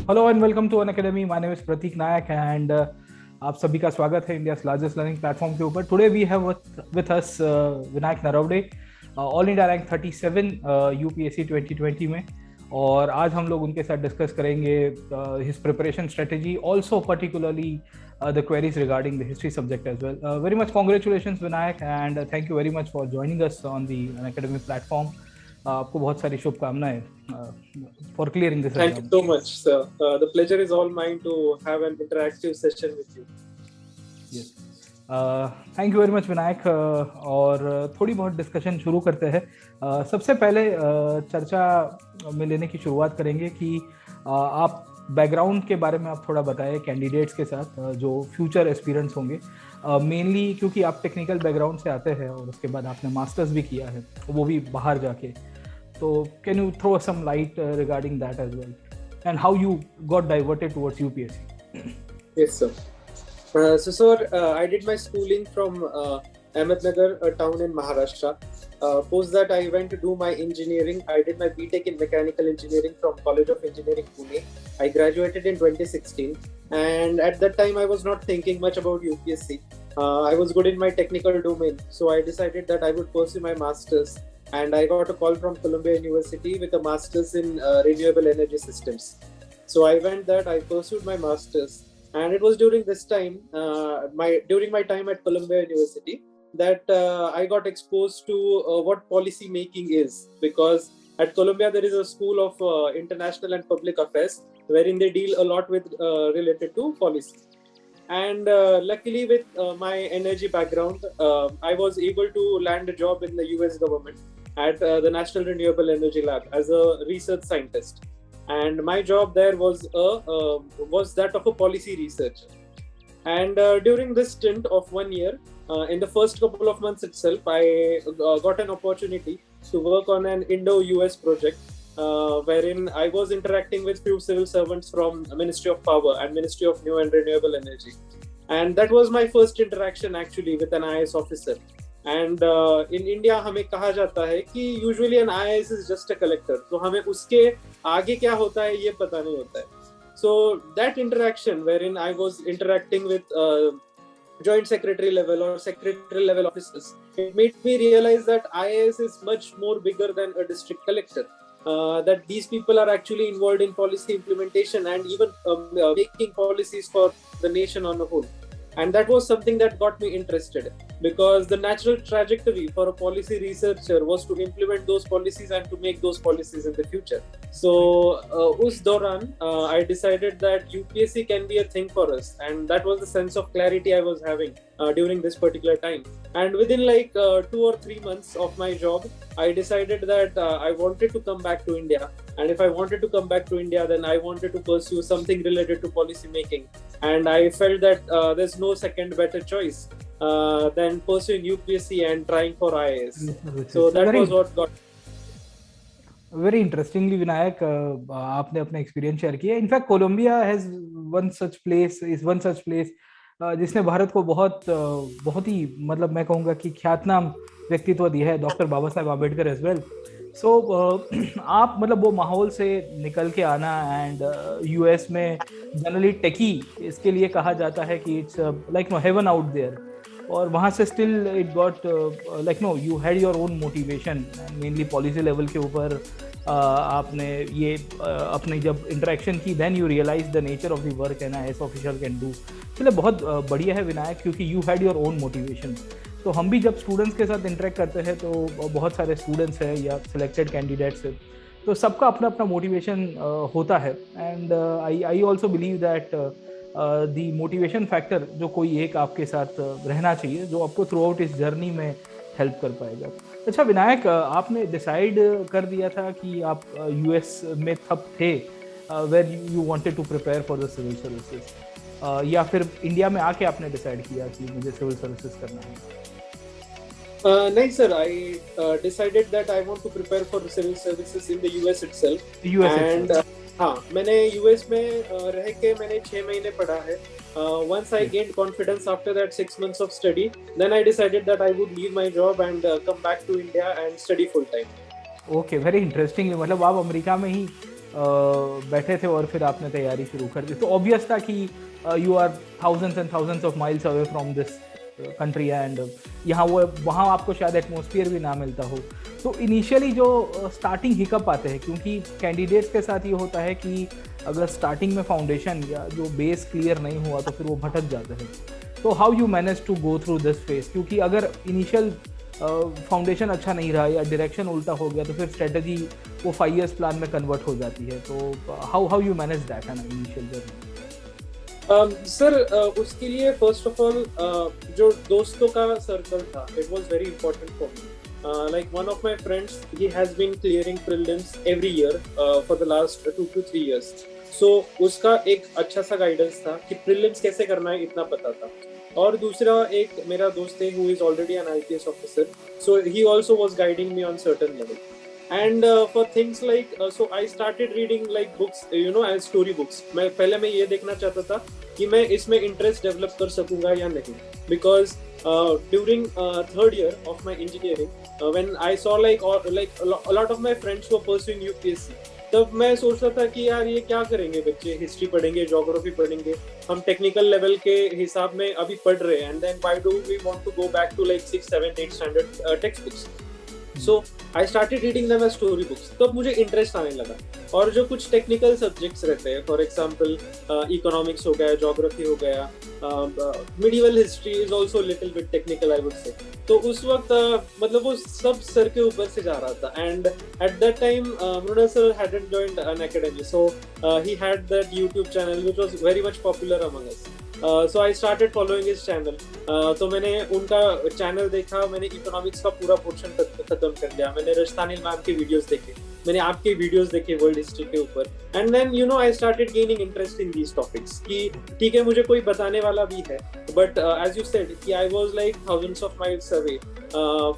Hello and welcome to Unacademy. My name is Prateek Nayak and आप सभी का स्वागत है इंडिया लार्जेस्ट लर्निंग प्लेटफॉर्म के ऊपर। Today we have with us Vinayak Narwade, all India rank 37 UPSC 2020 में। और आज हम लोग उनके साथ डिस्कस करेंगे his preparation strategy, also particularly the queries regarding the history subject as well. Very much congratulations Vinayak and thank you very much for joining us on the Unacademy platform. आपको बहुत सारी शुभकामनाएं for clearing this Thank you exam. so much, sir. The pleasure is all mine to have an interactive session with you. Yes. Thank you very much Vinayak. और थोड़ी बहुत discussion शुरू करते हैं। सबसे पहले चर्चा में लेने की शुरुआत करेंगे कि आप बैकग्राउंड के बारे में आप थोड़ा बताएं कैंडिडेट्स के साथ जो फ्यूचर एस्पिरेंट्स होंगे, मेनली क्योंकि आप टेक्निकल बैकग्राउंड से आते हैं और उसके बाद आपने मास्टर्स भी किया है, वो भी बाहर जाके। तो can you throw some light regarding that as well and how you got diverted towards UPSC? Yes, sir. Sir, I did my schooling from Ahmednagar, a town in Maharashtra. Post that, I went to do my engineering. I did my BTech in Mechanical Engineering from College of Engineering, Pune. I graduated in 2016, and at that time, I was not thinking much about UPSC. I was good in my technical domain, so I decided that I would pursue my masters. And I got a call from Columbia University with a masters in renewable energy systems. So I went that, I pursued my masters. And it was during this time, during my time at Columbia University, that I got exposed to what policy making is. Because at Columbia there is a school of international and public affairs, wherein they deal a lot with related to policy. And luckily, with my energy background, I was able to land a job in the US government at the National Renewable Energy Lab as a research scientist. And my job there was that of a policy researcher. And during this stint of 1 year, in the first couple of months itself, I got an opportunity to work on an Indo-US project, wherein I was interacting with few civil servants from Ministry of Power and Ministry of New and Renewable Energy. And that was my first interaction actually with an IAS officer. And in India हमें कहा जाता है कि usually an IAS is just a collector, तो हमें उसके आगे क्या होता है ये पता नहीं होता है. So that interaction where in I was interacting with joint secretary level or secretary level officers, it made me realize that IAS is much more bigger than a district collector. That these people are actually involved in policy implementation and even making policies for the nation on a whole. And that was something that got me interested, because the natural trajectory for a policy researcher was to implement those policies and to make those policies in the future. So us dauran I decided that UPSC can be a thing for us, and that was the sense of clarity I was having during this particular time. And within like 2 or 3 months of my job, I decided that I wanted to come back to India. And if I wanted to come back to India, then I wanted to pursue something related to policy making. And I felt that there's no second better choice than pursuing UPSC and trying for IAS. So that was what got. Very interestingly Vinayak, आपने अपना experience share किया। In fact Columbia has one such place जिसने भारत को बहुत ही मतलब मैं कहूँगा कि ख्यातनाम व्यक्तित्व दिया है, doctor Baba Saheb Ambedkar as well. So आप मतलब वो माहौल से निकल के आना एंड यूएस में जनरली टेकी इसके लिए कहा जाता है कि it's like no heaven out there, और वहाँ से still it got like no you had your own motivation mainly policy level के ऊपर। आपने ये अपने जब इंटरेक्शन की, then you realise the nature of the work an IAS official can do. चलिए बहुत बढ़िया है विनायक, क्योंकि you had your own motivation. तो हम भी जब स्टूडेंट्स के साथ इंटरेक्ट करते हैं तो बहुत सारे स्टूडेंट्स हैं या सिलेक्टेड कैंडिडेट्स हैं, तो सबका अपना अपना मोटिवेशन होता है। And I also believe that the motivation factor जो कोई एक आपके साथ रहना चाहिए, जो आपको थ्रू आउट इस जर्नी में हेल्प कर पाएगा। अच्छा विनायक, आपने डिसाइड कर दिया था कि आप यूएस में तब थे where you wanted to prepare for the civil services, या फिर इंडिया में आके आपने डिसाइड किया कि मुझे सिविल सर्विसेज करना है? No, sir. I decided that I want to prepare for civil services in the US itself. And हाँ, मैंने US में रह के मैंने 6 महीने पढ़ा है. Once I gained confidence after that 6 months of study, then I decided that I would leave my job and come back to India and study full time. Okay, very interesting. मतलब आप America में ही बैठे थे और फिर आपने तैयारी शुरू कर दी, तो ऑब्वियस था कि you are thousands and thousands of miles away from this country and यहाँ वो वहाँ आपको शायद एटमॉस्फेयर भी ना मिलता हो। तो इनिशियली जो स्टार्टिंग हिकअप आते हैं, क्योंकि कैंडिडेट्स के साथ ये होता है कि अगर स्टार्टिंग में फाउंडेशन या जो बेस क्लियर नहीं हुआ तो फिर वो भटक जाते हैं। तो how you manage to go through this phase, क्योंकि अगर इनिशियल फाउंडेशन अच्छा नहीं रहा या डायरेक्शन उल्टा हो गया तो फिर स्ट्रेटजी वो 5 years प्लान में कन्वर्ट हो जाती है। तो हाउ यू मैनेज दैट है ना इनिशियल जर्नी? सर उसके लिए फर्स्ट ऑफ ऑल जो दोस्तों का सर्कल था, it was very important for me. Like one of my friends, he has been clearing prelims every year for the last 2 to 3 years. So उसका एक अच्छा सा गाइडेंस था कि prelims कैसे करना है इतना पता था। और दूसरा एक मेरा दोस्त है who is already an IPS officer, so he also was guiding me on certain level. And for things like so I started reading like books, you know, as story books. मैं ये देखना चाहता था कि मैं इसमें इंटरेस्ट डेवलप कर सकूंगा या नहीं, because during third year of my engineering, when I saw like a lot of my friends were pursuing UPSC, तब मैं सोचता था कि यार ये क्या करेंगे बच्चे, हिस्ट्री पढ़ेंगे, ज्योग्राफी पढ़ेंगे, हम टेक्निकल लेवल के हिसाब में अभी पढ़ रहे हैं, and then why do we want to go back to like 6, 7, 8 standard text books. So I started reading them as story books. तब मुझे इंटरेस्ट आने लगा। और जो कुछ टेक्निकल सब्जेक्ट्स रहते हैं, फॉर एग्जांपल इकोनॉमिक्स हो गया, ज्योग्राफी हो गया, medieval history is also little bit technical I would say. तो उस वक्त मतलब वो सब सर के ऊपर से जा रहा था। And at that time Mrinal sir hadn't joined an academy, so he had that YouTube channel which was very much popular among us. So I started following his channel. तो मैंने उनका चैनल देखा, मैंने इकोनॉमिक्स का पूरा पोर्शन खत्म कर लिया, मैंने रजतानी मैम के वीडियोस देखे, मैंने आपके वीडियोस देखे वर्ल्ड हिस्ट्री के ऊपर। And then you know I started gaining interest in these topics कि ठीक है मुझे कोई बताने वाला भी है, बट एज यू सेड कि I was like thousands of miles away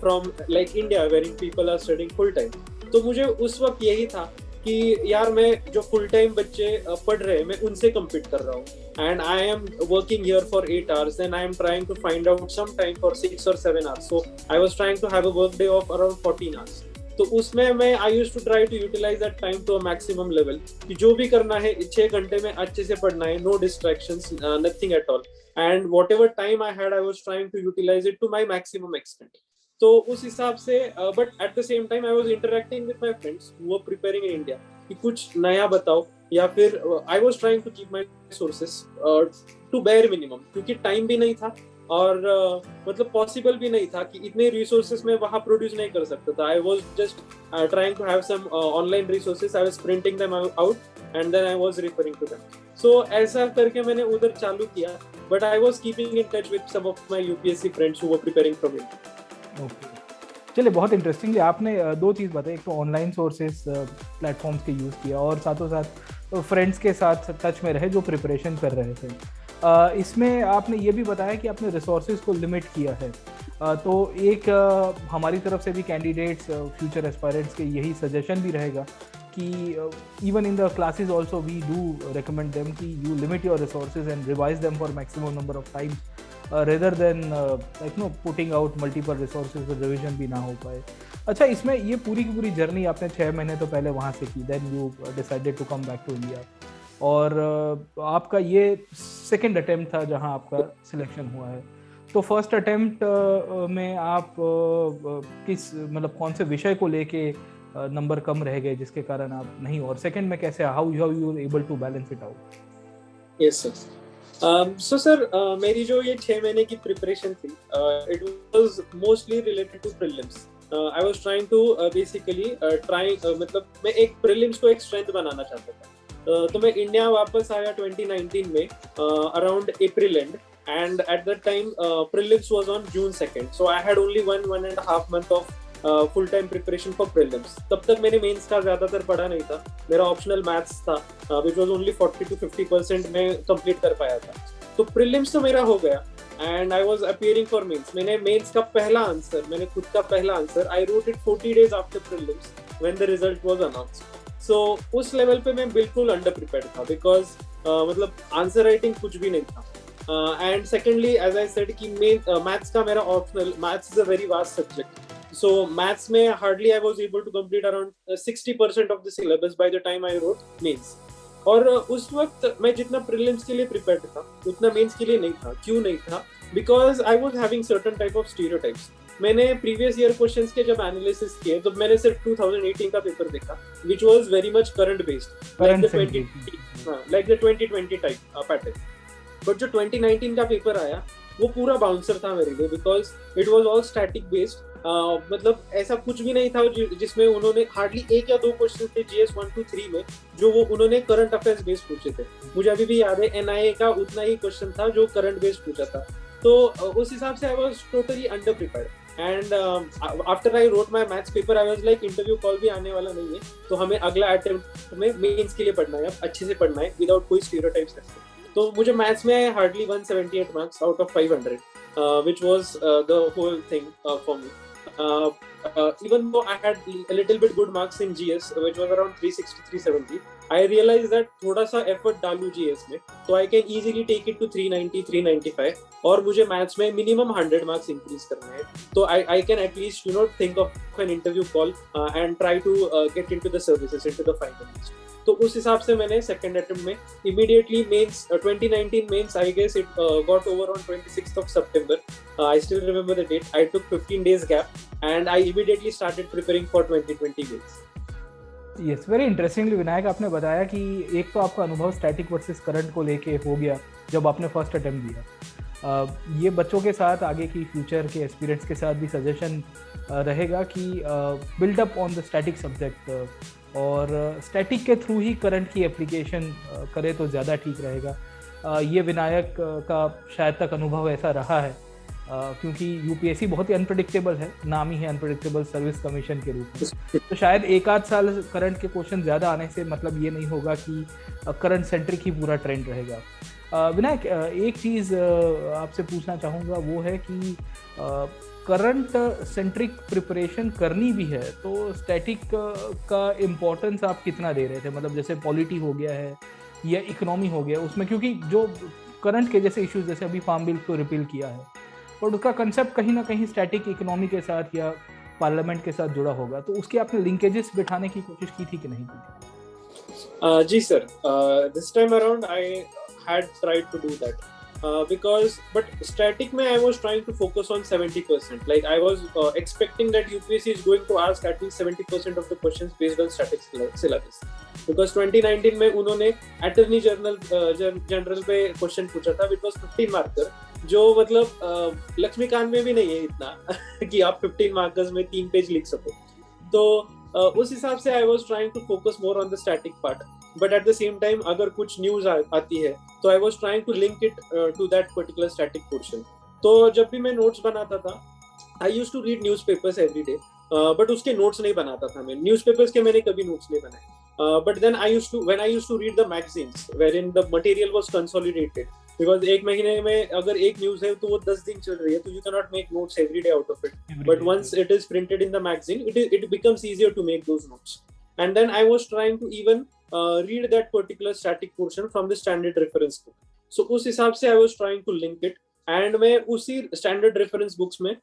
from like India where people are studying full time. तो मुझे उस वक्त यही था कि यार मैं जो फुल टाइम बच्चे पढ़ रहे हैं मैं उनसे कम्पीट कर रहा हूँ, and I am working here for 8 hours, then I am trying to find out some time for 6 or 7 hours. So I was trying to have a work day off around 14 hours. तो उसमें मैं I used to try to utilise that time to a maximum level कि जो भी करना है 6 घंटे में अच्छे से पढ़ना है, no distractions, nothing at all, and whatever time I had I was trying to utilise it to my maximum extent. तो उस हिसाब से but at the same time I was interacting with my friends who were preparing in India कि कुछ नया बताओ, या फिर I was trying to keep my sources to bare minimum, क्योंकि टाइम भी नहीं था और मतलब पॉसिबल भी नहीं था कि इतने रिसोर्सेस मैं वहाँ प्रोड्यूस नहीं कर सकता था। I was just trying to have some online resources, I was printing them out and then I was referring to them. So ऐसा करके मैंने उधर चालू किया, but I was keeping in touch with some of my UPSC friends who were preparing from India. Okay, चलिए बहुत interesting. आपने दो चीज़ बताई, एक तो ऑनलाइन सोर्सेस प्लेटफॉर्म्स के यूज़ किया और साथों साथ फ्रेंड्स के साथ टच में रहे जो प्रिपरेशन कर रहे थे। इसमें आपने ये भी बताया कि आपने रिसोर्सेज को लिमिट किया है। तो एक हमारी तरफ से भी कैंडिडेट्स, फ्यूचर एस्पायरेंट्स के यही सजेशन भी रहेगा कि even in the classes also we do recommend them कि you limit your resources and revise them for maximum number of times rather than like no putting out multiple resources तो revision भी ना हो पाए। अच्छा, इसमें ये पूरी की पूरी जर्नी आपने 6 महीने तो पहले वहाँ से की, then you decided to come back to India, और आपका ये सेकंड अटेम्प्ट था जहाँ आपका सिलेक्शन हुआ है। तो फर्स्ट अटेम्प्ट में आप किस मतलब कौन से विषय को लेके नंबर कम रह गए जिसके कारण आप नहीं, और सेकंड में कैसे, how you were able to balance it out? Yes sir. So sir, मेरी जो ये 6 महीने की प्रिपरेशन थी, it was mostly related to prelims. I was trying to basically मतलब मैं एक prelims को एक strength बनाना चाहता था। तो मैं इंडिया वापस आया 2019 में around April end, and at that time prelims was on June 2nd, so I had only 1.5 month of full time preparation for prelims. तब तक मैंने मेंस का ज्यादातर पढ़ा नहीं था, मेरा ऑप्शनल मैथ्स था व्हिच वाज ओनली 40 to 50% में कंप्लीट कर पाया था। तो प्रीलिम्स तो मेरा हो गया and I was appearing for mains. मैंने मेंस का पहला आंसर, मैंने खुद का पहला answer I wrote it 40 days after prelims when the result was announced. So उस लेवल पे मैं बिल्कुल अंडर प्रिपेयर्ड था, बिकॉज मतलब आंसर राइटिंग कुछ भी नहीं था। And secondly as I said कि मैथ्स का मेरा optional, maths is a very vast subject, So maths में hardly I was able to complete around 60% of the syllabus by the time I wrote mains. और उस वक्त मैं जितना prelims के लिए प्रिपेयर्ड था उतना मेंस के लिए नहीं था. क्यों नहीं था? Because I was having certain type of stereotypes. मैंने प्रीवियस ईयर क्वेश्चंस के जब एनालिसिस किए तो मैंने सिर्फ 2018 का पेपर देखा which was very much current based like the 2020 type pattern. But जो 2019 का पेपर आया वो पूरा बाउंसर था मेरे लिए because it was all static based. मतलब ऐसा कुछ भी नहीं था जिसमें उन्होंने हार्डली 1 या 2 क्वेश्चन थे GS 1 to 3 में जो वो उन्होंने करंट अफेयर्स बेस्ड पूछे थे. मुझे अभी भी याद है NIA का उतना ही क्वेश्चन था जो करंट बेस्ड पूछा था. तो उस हिसाब से I was totally under prepared. And after I wrote my maths paper I was like interview call भी आने वाला नहीं है तो हमें अगला अटेम्प्ट में मेंस के लिए पढ़ना है, अच्छे से पढ़ना है विदाउट कोई स्टीरियोटाइप्स रखते. तो मुझे मैथ्स में hardly 178 marks out of 500 which was the whole thing for me. Even though I had a little bit good marks in GS which was around 360 370, I realized that थोड़ा सा effort डालूं GS में तो I can easily take it to 390 395 और मुझे maths में minimum 100 marks increase करना है. तो I can at least think of an interview call and try to get into the services, into the finals. तो उस हिसाब से मैंने सेकेंड अटेम्प्ट में immediately mains 2019 mains I guess it got over on 26th of September. I still remember the date. I took 15 days gap and I immediately started preparing for 2020 mains. Yes, very interestingly Vinayak आपने बताया कि एक तो आपका अनुभव static versus current को लेके हो गया जब आपने फर्स्ट अटेम्प्ट दिया. ये बच्चों के साथ आगे की फ्यूचर के एक्सपीरियंस के साथ भी सजेशन रहेगा कि build up on the static subject और स्टैटिक के थ्रू ही करंट की एप्लीकेशन करे तो ज़्यादा ठीक रहेगा. ये विनायक का शायद तक अनुभव ऐसा रहा है क्योंकि UPSC बहुत ही अनप्रेडिक्टेबल है, नाम ही है अनप्रेडिक्टेबल सर्विस कमीशन के रूप में. तो शायद 1-8 साल करंट के क्वेश्चन ज़्यादा आने से मतलब ये नहीं होगा कि करंट सेंट्रिक ही पूरा ट्रेंड रहेगा. विनायक एक चीज़ आपसे पूछना चाहूँगा वो है कि करंट सेंट्रिक प्रिपरेशन करनी भी है तो स्टैटिक का इम्पोर्टेंस आप कितना दे रहे थे? मतलब जैसे पॉलिटी हो गया है या इकोनॉमी हो गया उसमें, क्योंकि जो करंट के जैसे इश्यूज जैसे अभी फार्म बिल को रिपील किया है और उसका कंसेप्ट कहीं ना कहीं स्टैटिक इकोनॉमी के साथ या पार्लियामेंट के साथ जुड़ा होगा, तो उसके आपने लिंकेजेस बिठाने की कोशिश की थी कि नहीं की थी? जी sir, this time around I had tried to do that because but static mein I was trying to focus on 70%. Like I was expecting that UPSC is going to ask at least 70% of the questions based on static syllabus because 2019 में उन्होंने attorney general पे question पूछा था which was 15 marker जो मतलब लक्ष्मीकांत में भी नहीं है इतना कि आप 15 मार्कर्स में 3 पेज लिख सको. तो उस हिसाब से I was trying to focus more on the static part. But at the same time अगर कुछ न्यूज आती है तो I was trying to link it to that particular static portion. तो जब भी मैं नोट्स बनाता था I used to read newspapers every day, but उसके नोट्स नहीं बनाता था मैं. न्यूज़पेपर्स के मैंने कभी नोट्स नहीं बनाए. But then when I used to read the magazines wherein the material was consolidated, because एक महीने में अगर एक न्यूज है तो वो 10 दिन चल रही है तो you cannot make notes every day out of it. But once it is printed in the magazine, it becomes easier to make those notes. And then I was trying to even read that particular static portion from the standard reference book. So उस हिसाब से I was trying to link it. And मैं उसी standard reference books में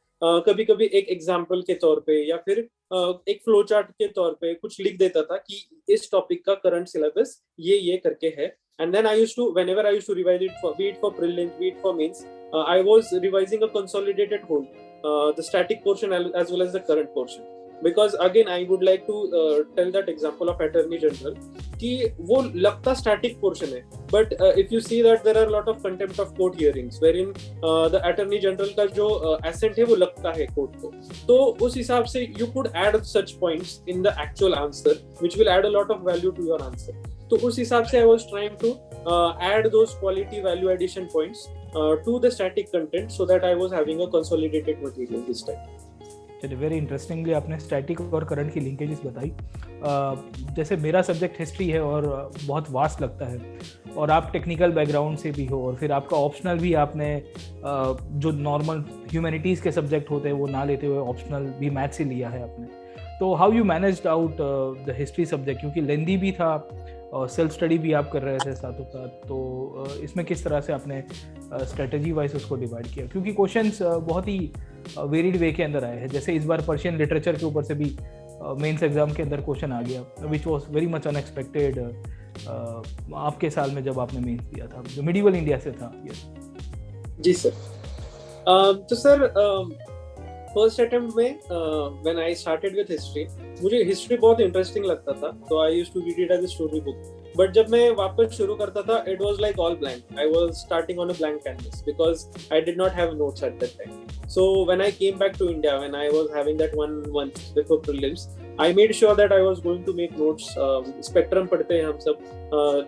कभी कभी एक example के तौर पे या फिर एक फ्लो चार्ट के तौर पे कुछ लिख देता था कि इस टॉपिक का करंट सिलेबस ये करके है. And then I used to, whenever I used to revise it for, be it for prelims, be it for mains, I was revising a consolidated whole, the static portion as well as the current portion. Because again, I would like to tell that example of Attorney General कि वो लगता static portion है, but if you see that there are a lot of contempt of court hearings wherein the Attorney General का जो assent है वो लगता है court को. तो उस हिसाब से you could add such points in the actual answer, which will add a lot of value to your answer. तो उस हिसाब से I was trying to add those quality value addition points to the static content so that I was having a consolidated material this time. चलिए, very interestingly आपने static और current की linkages बताई. जैसे मेरा सब्जेक्ट हिस्ट्री है और बहुत वास्ट लगता है और आप टेक्निकल बैकग्राउंड से भी हो और फिर आपका ऑप्शनल भी आपने जो नॉर्मल ह्यूमैनिटीज़ के सब्जेक्ट होते हैं वो ना लेते हुए ऑप्शनल भी मैथ्स ही लिया है आपने. तो how you managed out the history subject, क्योंकि लेंदी भी था और सेल्फ स्टडी भी आप कर रहे थे साथों साथ, तो इसमें किस तरह से आपने स्ट्रेटजी वाइज उसको डिवाइड किया, क्योंकि क्वेश्चंस बहुत ही वेरिड वे के अंदर आए हैं। जैसे इस बार पर्शियन लिटरेचर के ऊपर से भी मेंस एग्जाम के अंदर क्वेश्चन आ गया, which was very much unexpected आपके साल में जब आपने मेंस दिया था, जो मिडिवल इंडिया से था। जी सर। तो सर फर्स्ट अटेम्प्ट में when I started with history, मुझे हिस्ट्री बहुत इंटरेस्टिंग लगता था, तो I used to read it as a story book. But जब मैं वापस शुरू करता था, it was like all blank. I was starting on a blank canvas because I did not have notes at that time. So when I came back to India, when I was having that 1 month before prelims, I made sure that I was going to make notes. Spectrum पढ़ते हैं हम सब.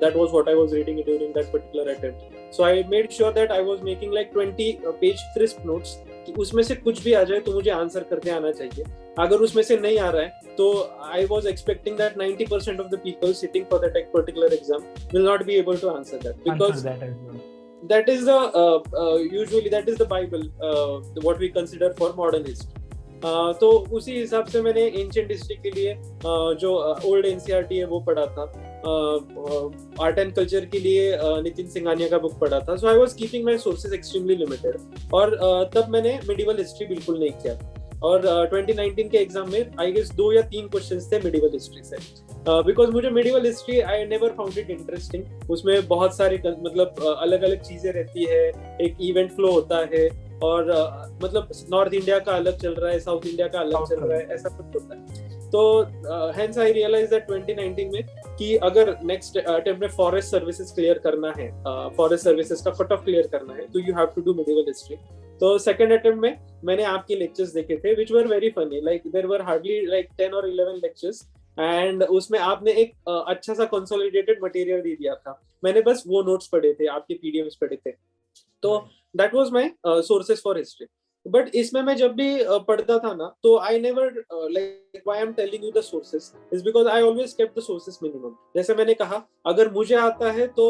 That was what I was reading during that particular attempt. So I made sure that I was making like 20 page crisp notes. कि उसमें से कुछ भी आ जाए तो मुझे आंसर करके आना चाहिए. अगर उसमें से नहीं आ रहा है तो I was expecting that 90% of the people sitting for that particular exam will not be able to answer that, because that is the usually that is the Bible, what we consider for modern history. तो उसी हिसाब से मैंने ancient history के लिए जो old NCERT है वो पढ़ा था, आर्ट एंड कल्चर के लिए नितिन सिंघानिया का बुक पढ़ा था. So I was keeping my sources extremely limited, और तब मैंने मिडिवल हिस्ट्री बिल्कुल नहीं किया. और 2019 के एग्जाम में आई गेस 2 या 3 क्वेश्चंस थे मिडिवल हिस्ट्री से, बिकॉज मुझे medieval history I never found it interesting. उसमें बहुत सारे मतलब अलग अलग चीजें रहती है, एक इवेंट फ्लो होता है, और मतलब नॉर्थ इंडिया का अलग चल रहा है, साउथ इंडिया का अलग चल रहा है, ऐसा कुछ होता है. तो हेंस आई रियलाइज दैट 2019 में कि अगर नेक्स्ट अटेम्प्ट में फॉरेस्ट सर्विसेज क्लियर करना है, फॉरेस्ट सर्विसेज का कट ऑफ क्लियर करना है, तो you have to do medieval history. तो सेकंड अटेम्प्ट में मैंने आपके लेक्चर्स देखे थे which were very funny, like there were hardly like 10 और 11 लेक्चर्स, एंड उसमें आपने एक अच्छा सा कंसोलिडेटेड मटेरियल दे दिया था. मैंने बस वो नोट्स पढ़े थे, आपके पीडीएफ्स पढ़े थे. तो that was my sources for history. But इसमें मैं जब भी पढ़ता था ना, तो I never like why I am telling you the sources is because I always kept the sources minimum. जैसे मैंने कहा, अगर मुझे आता है तो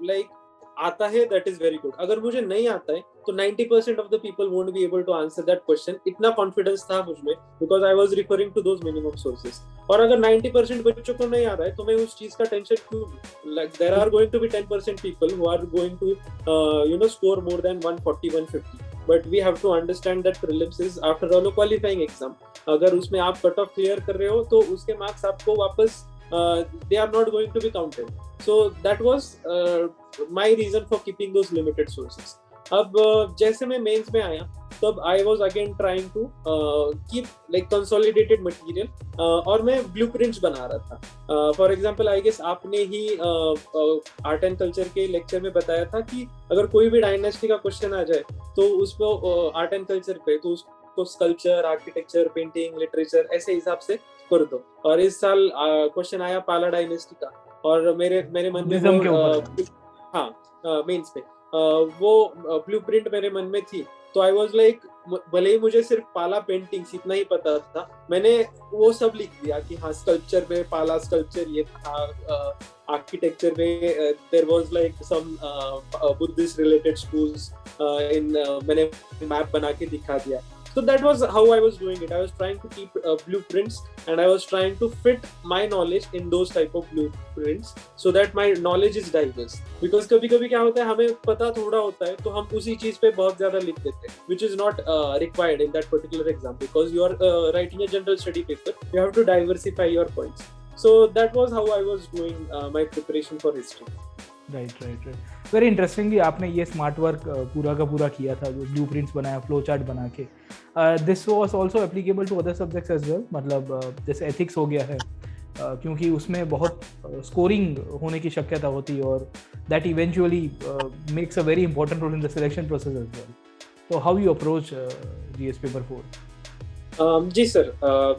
लाइक आता है, दैट इज वेरी गुड. अगर मुझे नहीं आता है तो 90% of the people won't be able to answer that question. इतना कॉन्फिडेंस था मुझ में, because I was referring to those minimum sources. और अगर 90% बच्चों को नहीं आ रहा है तो मैं उस चीज का टेंशन क्यों? Like there are going to be 10% people who are going to you know score more than 140 150. But we have to understand that prelims is after all a qualifying exam. अगर उसमें आप कट ऑफ क्लियर कर रहे हो तो उसके marks आपको वापस they are not going to be counted. So that was my reason for keeping those limited sources. अब जैसे मैं मेंस में आया तब I was again trying to keep like consolidated material, और मैं blueprints बना रहा था. For example, I guess आपने ही आर्ट एंड कल्चर के लेक्चर में बताया था कि अगर कोई भी डायनेस्टी का क्वेश्चन आ जाए तो उसको आर्ट एंड कल्चर पे तो उसको स्कल्पचर, आर्किटेक्चर, पेंटिंग, लिटरेचर ऐसे हिसाब से कर दो. और इस साल क्वेश्चन आया पाला डायनेस्टी का, और मेरे मन में मेंस पे वो ब्लूप्रिंट मेरे मन में थी. तो आई वाज लाइक, भले ही मुझे सिर्फ पाला पेंटिंग्स इतना ही पता था, मैंने वो सब लिख दिया कि हाँ स्कल्पचर में पाला स्कल्पचर ये था, आर्किटेक्चर में there was like some Buddhist related schools in, मैंने मैप बना के दिखा दिया. So that was how I was doing it. I was trying to keep blueprints, and I was trying to fit my knowledge in those type of blueprints so that my knowledge is diverse. Because कभी-कभी क्या होता है, हमें पता थोड़ा होता है तो हम उसी चीज पे बहुत ज्यादा लिख देते हैं, which is not required in that particular exam, because you are writing a general study paper. You have to diversify your points. So that was how I was doing my preparation for history. Right. Very interestingly आपने ये smart work पूरा का पूरा किया था, जो blueprints बनाया, flow chart बना के. This was also applicable to other subjects as well. मतलब जैसे एथिक्स हो गया है, क्योंकि उसमें बहुत स्कोरिंग होने की शक्यता होती है, और that eventually makes a very important role in the selection process as well. तो how you approach GS paper 4? जी sir.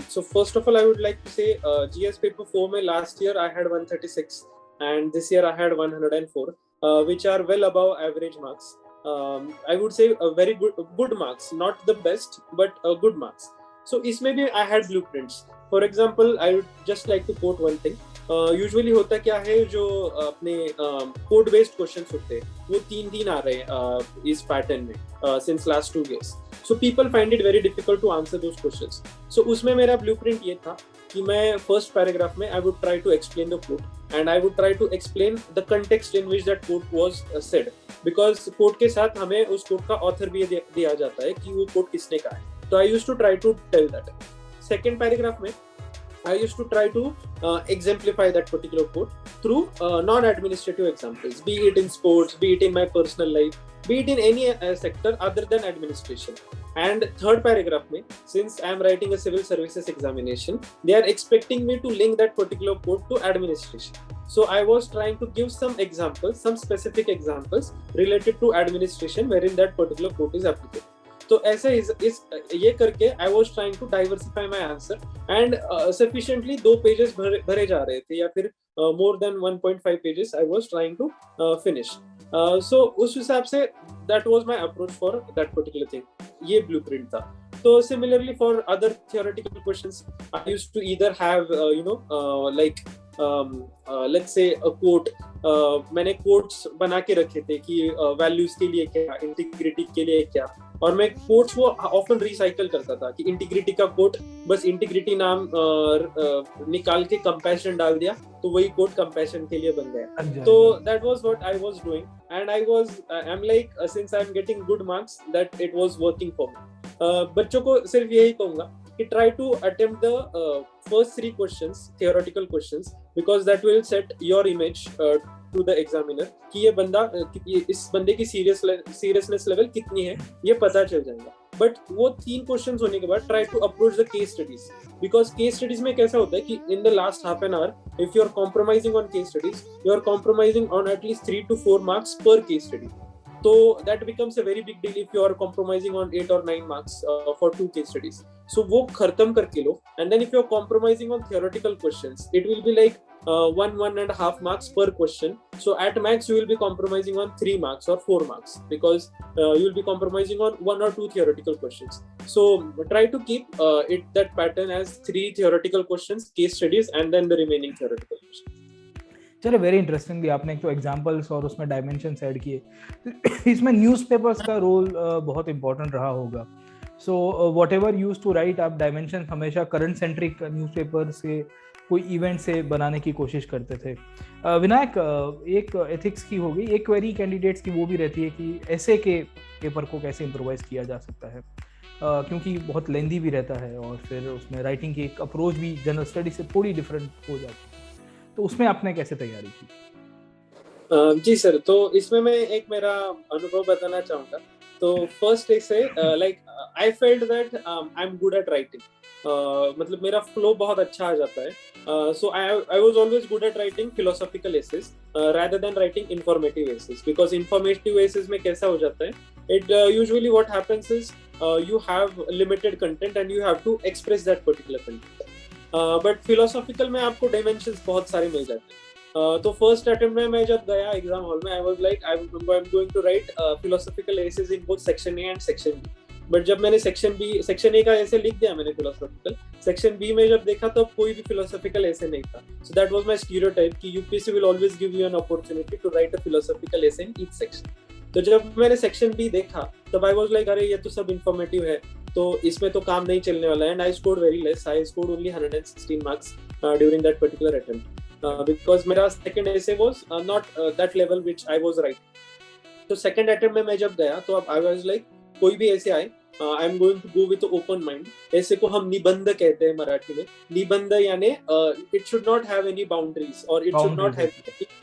So first of all, I would like to say GS paper 4 में last year I had 136 and this year I had 104, which are well above average marks. I would say very good marks, not the best but good marks. So इसमें भी I had blueprints. For example, I would just like to quote one thing. Usually होता क्या है, जो अपने code based questions होते हैं वो 3 आ रहे हैं इस पैटर्न में since last 2 years. So people find it very difficult to answer those questions. So उसमें मेरा blueprint ये था कि मैं first paragraph में I would try to explain the quote. and I would try to explain the context in which that quote was said, because quote के साथ हमें उस quote का author भी दिया जाता है कि वो quote किसने कहा है. तो I used to try to tell that. Second paragraph में I used to try to exemplify that particular quote through non-administrative examples, be it in sports, be it in my personal life, be it in any sector other than administration. And third paragraph mein, since I am writing a civil services examination, they are expecting me to link that particular quote to administration. So I was trying to give some examples, some specific examples related to administration wherein that particular quote is applicable. तो ऐसे इस ये करके I was trying to diversify my answer and sufficiently 2 pages भरे जा रहे थे या फिर more than 1.5 pages I was trying to finish. So उस हिसाब से that was my approach for that particular thing. ये blueprint था. So similarly for other theoretical questions, I used to either have like let's say a quote. मैंने quotes बना के रखे थे कि values के लिए क्या, integrity के लिए क्या, और मैं quotes को often recycle करता था कि integrity का quote बस integrity नाम निकाल के compassion डाल दिया तो वही quote compassion के लिए बन गया. तो that was what I was doing and I'm like since I'm getting good marks that it was working for me. बच्चों को सिर्फ यही कहूँगा कि try to attempt the first 3 questions, theoretical questions, because that will set your image to the examiner कि ये बंदा इस बंदे की seriousness level कितनी है ये पता चल जाएगा. But वो 3 questions होने के बाद try to approach the case studies, because case studies में कैसा होता है कि in the last half an hour if you are compromising on case studies, you are compromising on at least 3 to 4 marks per case study. So that becomes a very big deal if you are compromising on 8 or 9 marks for 2 case studies. So वो खत्म करके लो, and then if you are compromising on theoretical questions, it will be like 1.5 marks per question. So at max you will be compromising on 3 marks or 4 marks because you will be compromising on 1 or 2 theoretical questions. So try to keep that pattern as 3 theoretical questions, case studies, and then the remaining theoretical questions. चलो very interestingly आपने एक तो examples और उसमें dimensions add किए. इसमें newspapers का role बहुत इंपॉर्टेंट रहा होगा. So whatever used to write आप डायमेंशंस हमेशा करंट सेंट्रिक न्यूज़पेपर से कोई इवेंट से बनाने की कोशिश करते थे. विनायक, एक एथिक्स की होगी, एक क्वेरी कैंडिडेट्स की वो भी रहती है कि ऐसे के पेपर को कैसे इम्प्रोवाइज किया जा सकता है, क्योंकि बहुत लेंदी भी रहता है और फिर उसमें राइटिंग की एक अप्रोच भी जनरल स्टडी से थोड़ी डिफरेंट हो जाती है. तो उसमें आपने कैसे तैयारी की? जी सर, तो इसमें मैं एक मेरा अनुभव बताना चाहूँगा. तो फर्स्ट से like I felt that I am good at writing. मतलब मेरा फ्लो बहुत अच्छा आ जाता है. So I was always good at writing philosophical essays rather than writing informative essays, because informative essays में कैसा हो जाता है, it usually what happens is you have limited content and you have to express that particular content. But philosophical में आपको dimensions बहुत सारे मिल जाते हैं. तो फर्स्ट अटेम्प्ट में मैं जब गया एग्जाम हॉल में, I was like I am going to write philosophical essays in both section A and section B. बट जब मैंने सेक्शन ए का ऐसे लिख दिया मैंने फिलोसॉफिकल, सेक्शन बी में जब देखा तो कोई भी फिलोसॉफिकल ऐसे नहीं था. So that was my stereotype कि UPSC will always give you an opportunity to write a philosophical essay in each section. तो जब मैंने सेक्शन बी देखा तब आई वाज लाइक अरे ये तो सब इंफॉर्मेटिव है, तो इसमें तो काम नहीं चलने वाला है. And I scored very less. I scored only 116 marks during that particular attempt because मेरा second essay was not that level which I was writing. तो सेकंड अटेम्प्ट में मैं जब गया तो अब आई वाज लाइक कोई भी ऐसे आए, I am going to go with open mind. ऐसे को हम निबंध कहते हैं मराठी में. निबंध यानी it should not have any boundaries और it should not have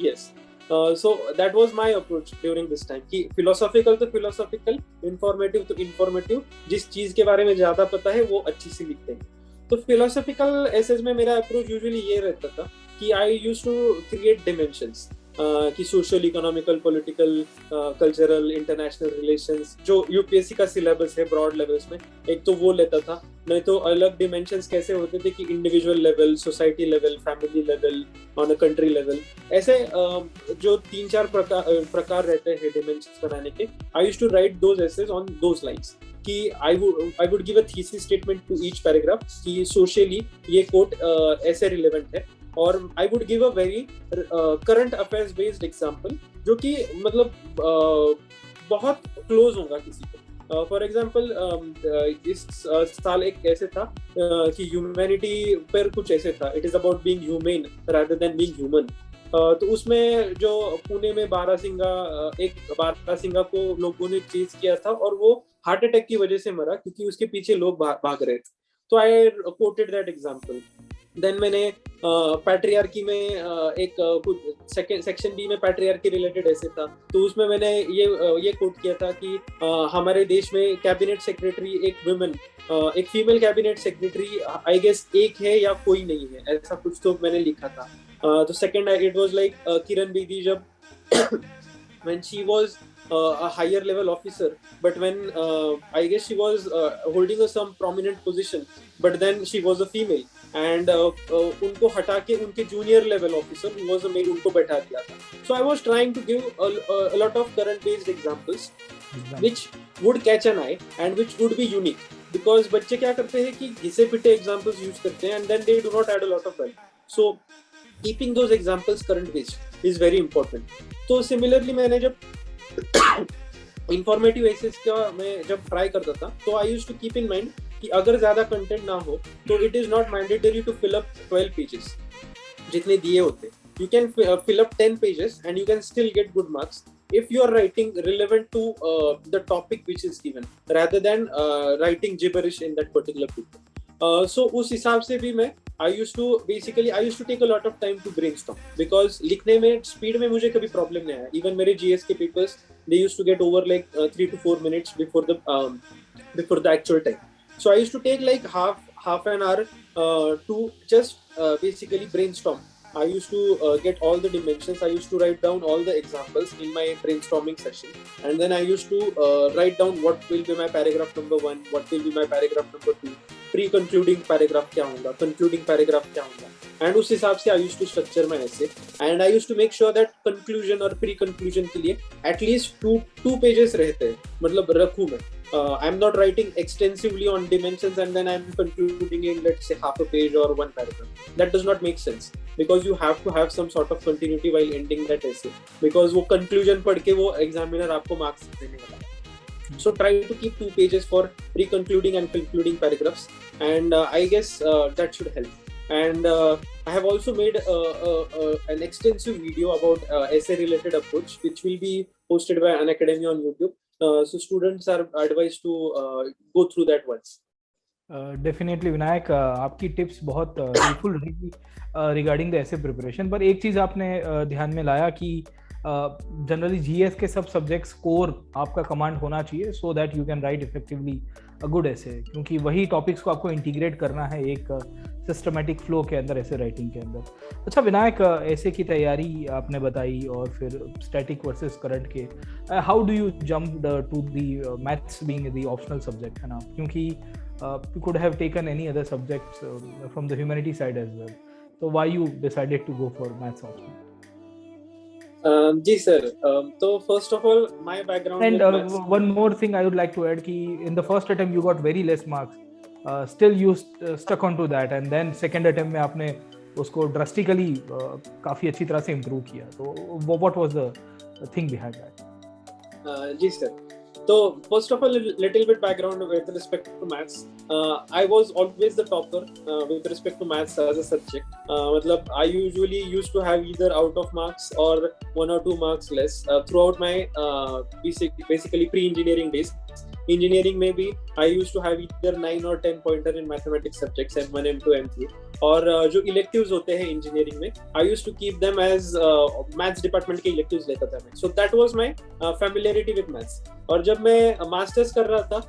yes. So that was my approach during this time कि फिलोसॉफिकल तो फिलोसॉफिकल, इंफॉर्मेटिव तो इंफॉर्मेटिव. जिस चीज के बारे में ज्यादा पता है वो अच्छी सी लिखते हैं. तो फिलोसॉफिकल एसेज में मेरा अप्रोच यूजुअली ये रहता था कि I used to create dimensions कि social, economical, political, cultural, international relations जो यूपीएससी का सिलेबस है ब्रॉड लेवल्स में, एक तो वो लेता था. नहीं तो अलग डिमेंशंस कैसे होते थे कि individual level, society level, family level, on a country level, ऐसे जो 3-4 प्रकार रहते हैं डिमेंशंस बनाने के. I used to write those essays on those lines कि I would give a thesis statement to each paragraph कि सोशली ये कोट ऐसे रिलेवेंट है, और I would give a very current affairs based example जो कि मतलब बहुत क्लोज होगा किसी को. फॉर एग्जाम्पल इस साल एक ऐसे था कि ह्यूमैनिटी पर कुछ ऐसे था, it is about being human rather than being human. तो उसमें जो पुणे में एक बारासिंगा को लोगों ने चेज किया था और वो हार्ट अटैक की वजह से मरा क्योंकि उसके पीछे लोग भाग रहे थे। तो I quoted that example. Then मैंने पैट्रियार्की में एक कुछ सेक्शन बी में पैट्रियार्की रिलेटेड ऐसे था, तो उसमें मैंने ये कोट किया था कि हमारे देश में कैबिनेट सेक्रेटरी एक वुमेन, एक female cabinet secretary I guess एक है या कोई नहीं है, ऐसा कुछ तो मैंने लिखा था। तो second it was like Kiran Bedi जब when she was a higher level officer, but when I guess she was holding some prominent position, but then she was a female and उनको हटा के उनके junior level officer who was a male उनको बैठा दिया था। So I was trying to give a lot of current based examples which would catch an eye and which would be unique, because बच्चे क्या करते हैं कि घिसे पिटे examples use करते हैं and then they do not add a lot of value. So keeping those examples current based is very important. तो सिमिलरली मैंने जब इंफॉर्मेटिव एसेस का मैं जब ट्राई करता था तो I used to keep in mind कि अगर ज्यादा कंटेंट ना हो तो it is not mandatory to fill up 12 pages जितने दिए होते। You can fill up 10 pages and you can still get good marks if you are writing relevant to the topic which is given rather than writing gibberish in that particular paper. So उस हिसाब से भी मैं I used to take a lot of time to brainstorm because लिखने में speed में मुझे कभी problem नहीं आया। Even मेरे GS के papers they used to get over like 3 to 4 minutes before the actual time. So I used to take like half an hour to just basically brainstorm. I used to get all the dimensions. I used to write down all the examples in my brainstorming session, and then I used to write down what will be my paragraph number 1, what will be my paragraph number 2, pre-concluding paragraph क्या होगा, concluding paragraph क्या होगा, and उस हिसाब से I used to structure my essay, and I used to make sure that conclusion और pre-conclusion के लिए at least two pages रहते हैं, मतलब रखूँ मैं। I'm not writing extensively on dimensions and then I'm concluding in let's say half a page or one paragraph. That does not make sense because you have to have some sort of continuity while ending that essay, because वो conclusion पढ़ के वो examiner आपको marks देने वाला है। So try to keep 2 pages for pre-concluding and concluding paragraphs, and I guess that should help. And I have also made an extensive video about essay related approach which will be posted by Unacademy on YouTube. So students are advised to go through that once. Definitely Vinayak, आपकी tips बहुत helpful रहेगी regarding the ऐसे preparation. पर एक चीज़ आपने ध्यान में लाया कि जनरली जीएस के सब सब्जेक्ट्स कोर आपका कमांड होना चाहिए so that you can write effectively a good ऐसे, क्योंकि वही टॉपिक्स को आपको इंटीग्रेट करना है एक सिस्टमेटिक फ्लो के अंदर, ऐसे राइटिंग के अंदर। अच्छा विनायक, ऐसे की तैयारी आपने बताई और फिर स्टैटिक वर्सेस करंट के, how do you jump to the maths being the optional subject, है ना, क्योंकि you could have taken any other subjects from the humanity side as well. So why you decided to go for maths option? जी sir, तो first of all my background and with maths. One more thing I would like to add कि in the first attempt you got very less marks, still you stuck onto that, and then second attempt में आपने उसको drastically काफी अच्छी तरह से improve किया। तो what was the thing behind that? जी sir, so first of all, a little bit background with respect to maths. I was always the topper with respect to maths as a subject. मतलब I usually used to have either out of marks or 1 or 2 marks less throughout my basically pre-engineering days. Engineering में भी I used to have either 9 or 10 pointer in mathematics subjects M1, M2, M3. और जो electives होते हैं engineering में I used to keep them as maths department के electives लेता था मैं. So that was my familiarity with maths. और जब मैं मास्टर्स कर रहा था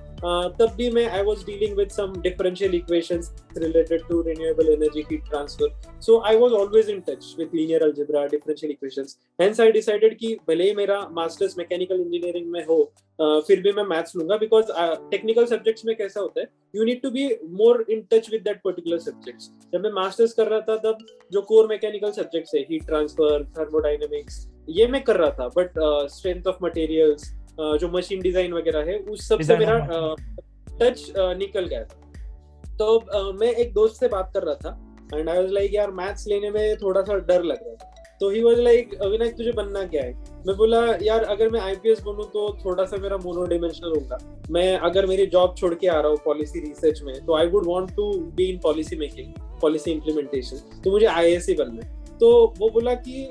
तब भी मैं I was dealing with some differential equations related to renewable energy, heat transfer. So I was always in touch with linear algebra, differential equations. Hence I decided कि भले ही मेरा मास्टर्स मैकेनिकल इंजीनियरिंग में हो फिर भी मैं मैथ्स लूंगा, because technical subjects में कैसा होता है you need to be more in touch with that particular subjects. जब मैं मास्टर्स कर रहा था तब जो कोर मैकेनिकल सब्जेक्ट्स है, हीट ट्रांसफर, थर्मोडायनेमिक्स, ये मैं कर रहा था, बट स्ट्रेंथ ऑफ मटेरियल्स, जो मशीन डिजाइन वगैरह है, उस सब से मेरा टच निकल गया था। तो मैं एक दोस्त से बात कर रहा था एंड आई वाज लाइक यार मैथ्स लेने में थोड़ा सा डर लग रहा था। तो ही वाज लाइक विनायक तुझे बनना क्या है? मैं बोला यार अगर मैं आईपीएस बनूं तो थोड़ा सा मेरा मोनोडिमेंशनल होगा। मैं अगर मेरी जॉब छोड़ के आ रहा हूँ पॉलिसी रिसर्च में तो I would want to be in policy making, policy implementation, तो मुझे आईएएस ही बनना है। तो वो बोला कि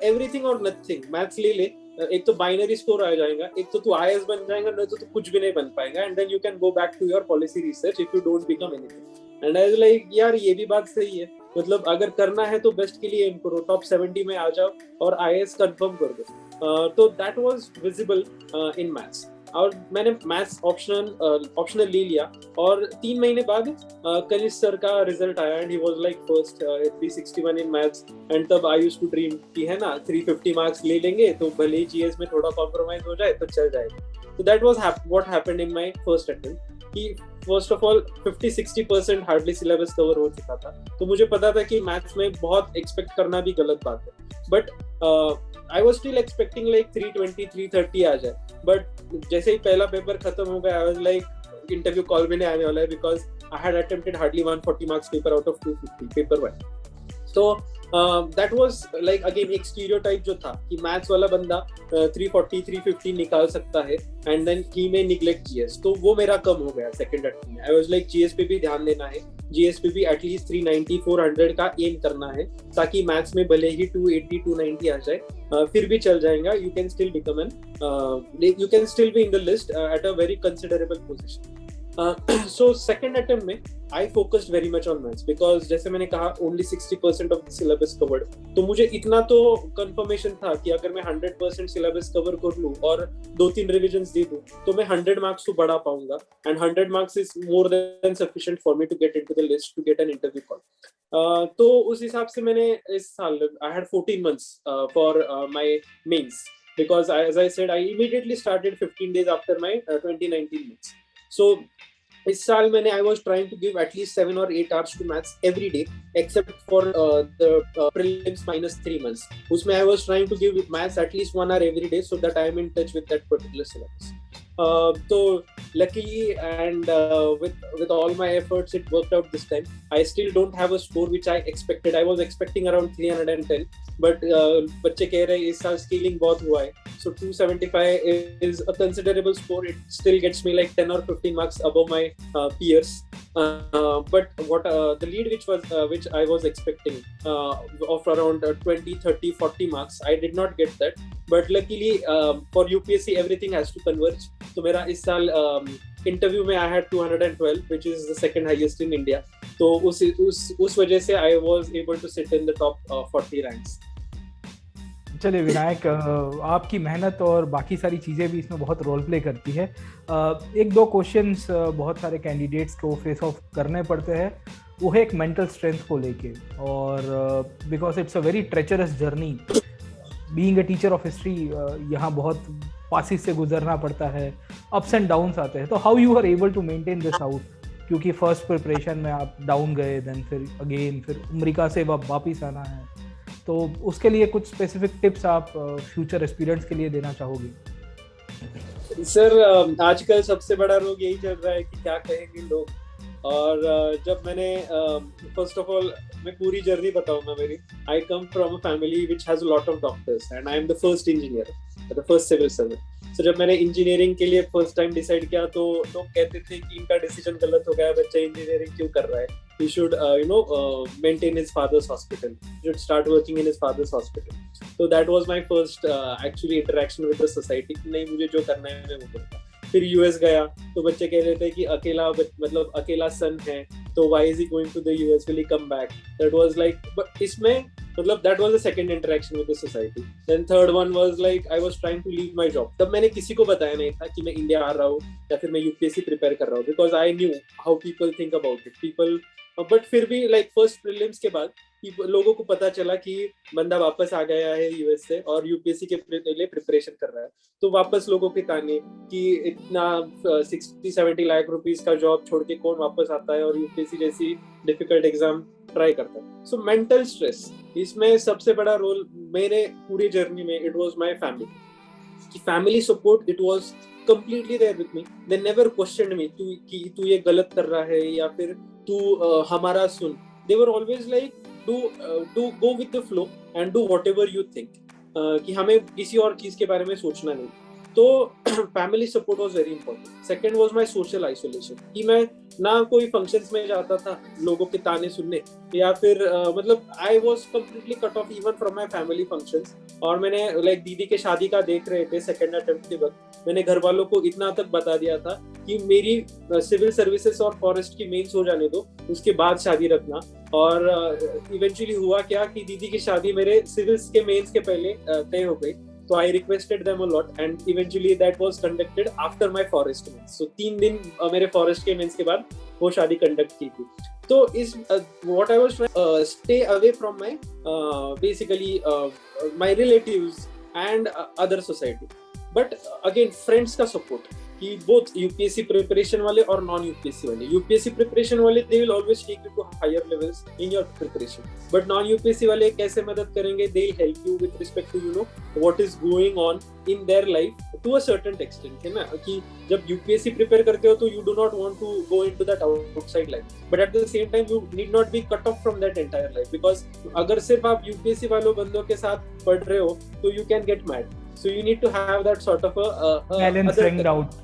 एवरीथिंग और नथिंग, मैथ्स ले ले, एक तो बाइनरी स्कोर आ जाएगा, एक तो तू आईएएस बन जाएगा, नहीं तो तू कुछ भी नहीं बन पाएगा, and then you can go back to your policy research if you don't become anything. And I was like यार ये भी बात सही है, मतलब अगर करना है तो बेस्ट के लिए एम करो, टॉप 70 में आ जाओ और आईएएस कंफर्म कर दो। तो that was visible in maths. और मैंने मैथ्स ऑप्शनल ले लिया, और 3 महीने बाद कनिष्क सर का रिजल्ट आया and he was like first 361 in maths. And तब आई यूज्ड टू ड्रीम कि है ना 350 मार्क्स ले लेंगे तो भले ही जीएस में थोड़ा कॉम्प्रोमाइज हो जाए तो चल जाएगा। तो that was what happened in my first attempt कि first of all 50-60% hardly syllabus cover हो चुका था। तो मुझे पता था कि मैथ्स में बहुत एक्सपेक्ट करना भी गलत बात है, but I was still expecting like 320-330 आ जाए। बट जैसे ही पहला पेपर खत्म हो गया, आई वाज लाइक इंटरव्यू कॉल में नहीं आने वाला है, because I had attempted hardly 140 marks paper out of 250 paper 1। तो दैट वाज लाइक अगेन एक स्टीरियोटाइप जो था कि मैथ्स वाला बंदा 340-350 निकाल सकता है एंड देन ही में निग्लेक्ट जीएस, तो वो मेरा कम हो गया सेकंड अटेम्प्ट में। आई वाज लाइक जीएस पे भी ध्यान देना है, जीएस पे भी एटलीस्ट 390-400 का एम करना है, ताकि मैथ्स में भले ही 280-290 आ जाए, फिर भी चल जाएगा। You can still become you can still be in the list at a very considerable position. So second attempt में I focused very much on maths because जैसे मैंने कहा only 60% of the syllabus covered। तो मुझे इतना तो confirmation था कि अगर मैं 100% syllabus cover कर लूँ और 2-3 revisions दे दूँ तो मैं 100 marks तो बढ़ा पाऊंगा, and 100 marks is more than sufficient for me to get into the list to get an interview call। तो उस हिसाब से मैंने इस साल I had 14 months for my mains because as I said I immediately started 15 days after my 2019 mains। So इस साल मैंने I was trying to give at least 7 or 8 hours to maths every day except for the prelims minus 3 months। उसमें I was trying to give maths at least 1 hour every day so that I am in touch with that particular syllabus। So luckily and with all my efforts it worked out this time। I still don't have a score which I expected। I was expecting around 310 but बच्चे कह रहे हैं इस साल scaling बहुत हुआ है, so 275 is a considerable score। It still gets me like 10 or 15 marks above my peers। But what the lead which I was expecting of around 20, 30, 40 marks, I did not get that। But luckily for UPSC everything has to converge। तो मेरा इस साल interview में I had 212 which is the second highest in India। तो उस वजह से I was able to sit in the top 40 ranks। चलिए विनायक, आपकी मेहनत और बाकी सारी चीज़ें भी इसमें बहुत रोल प्ले करती है। एक दो क्वेश्चंस बहुत सारे कैंडिडेट्स को फेस ऑफ करने पड़ते हैं, वो है एक मेंटल स्ट्रेंथ को लेके, और because it's a very treacherous journey. Being a teacher of history यहाँ बहुत पासिस से गुजरना पड़ता है, अप्स एंड डाउन्स आते हैं। तो how you are able to maintain this out, क्योंकि फर्स्ट प्रिपरेशन में आप डाउन गए, देन फिर अगेन फिर अमेरिका से वापिस आना है, तो उसके लिए कुछ स्पेसिफिक टिप्स आप फ्यूचर एस्पिरेंट्स के लिए देना चाहोगे? सर आजकल सबसे बड़ा रोग यही चल रहा है कि क्या कहेंगे लोग। और जब मैंने फर्स्ट ऑफ ऑल मैं पूरी जर्नी बताऊंगा मेरी। I come from a family which has a lot of doctors and I am the first engineer, the first civil servant. So जब मैंने इंजीनियरिंग के लिए फर्स्ट टाइम डिसाइड किया तो लोग कहते थे कि इनका डिसीजन गलत हो गया, बच्चा इंजीनियरिंग क्यों कर रहा है, he should maintain his father's hospital, he should start working in his father's hospital। so that was my first actually interaction with the society। नहीं, मुझे जो करना है मैं वो करूँगा। फिर यूएस गया तो बच्चे कह रहे थे कि मतलब अकेला सन है तो why is he going to the US, will he come back। that was like, but इसमें मतलब that was the second interaction with the society। then third one was like I was trying to leave my job। तब मैंने किसी को बताया नहीं था कि मैं इंडिया आ रहा हूँ या फिर मैं यूपीएससी प्रिपेयर कर रहा हूँ, because I knew how people think about it। But फिर भी लाइक फर्स्ट प्रीलिम्स के बाद लोगों को पता चला कि बंदा वापस आ गया है यूएस से और यूपीएससी के लिए प्रिपरेशन कर रहा है, तो वापस लोगों के ताने कि इतना 60-70 लाख रुपीस का जॉब छोड़ के कौन वापस आता है और यूपीएससी जैसी डिफिकल्ट एग्जाम ट्राई करता है। सो मेंटल स्ट्रेस, इसमें सबसे बड़ा रोल मेरे पूरी जर्नी में it was my family. Family support it was completely there with me। they never questioned me तू ये गलत कर रहा है या फिर तू हमारा सुन। they were always like do go with the flow and do whatever you think। कि हमें किसी और चीज के बारे में सोचना नहीं। तो family support was very important. Second was my social isolation, कि मैं ना कोई फंक्शंस में जाता था लोगों के ताने सुनने, या फिर मतलब I was completely cut off even from my family functions. और मैंने लाइक दीदी के शादी का देख रहे थे सेकंड अटेम्प्ट के वक्त, मैंने घर वालों को इतना तक बता दिया था कि मेरी सिविल सर्विसेज और फॉरेस्ट की मेंस हो जाने दो, उसके बाद शादी रखना। और इवेंचुअली हुआ क्या कि दीदी की शादी मेरे सिविल्स के मेंस के पहले तय हो गई। So I requested them a lot and eventually that was conducted after my forest mains. So 3 दिन मेरे forest के mains के बाद वो शादी conduct की थी। तो इस what I was trying stay away from my basically my relatives and other society. But again friends का support, कि both UPSC preparation वाले और non UPSC वाले, UPSC preparation वाले they will always take you to higher levels in your preparation, but non UPSC वाले कैसे मदद करेंगे, they will help you with respect to you know what is going on in their life to a certain extent, है ना। कि जब UPSC prepare करते हो तो you do not want to go into that outside life, but at the same time you need not be cut off from that entire life, because अगर सिर्फ आप UPSC वालों बंदों के साथ पढ़ रहे हो तो you can get mad, so you need to have that sort of a balancing out.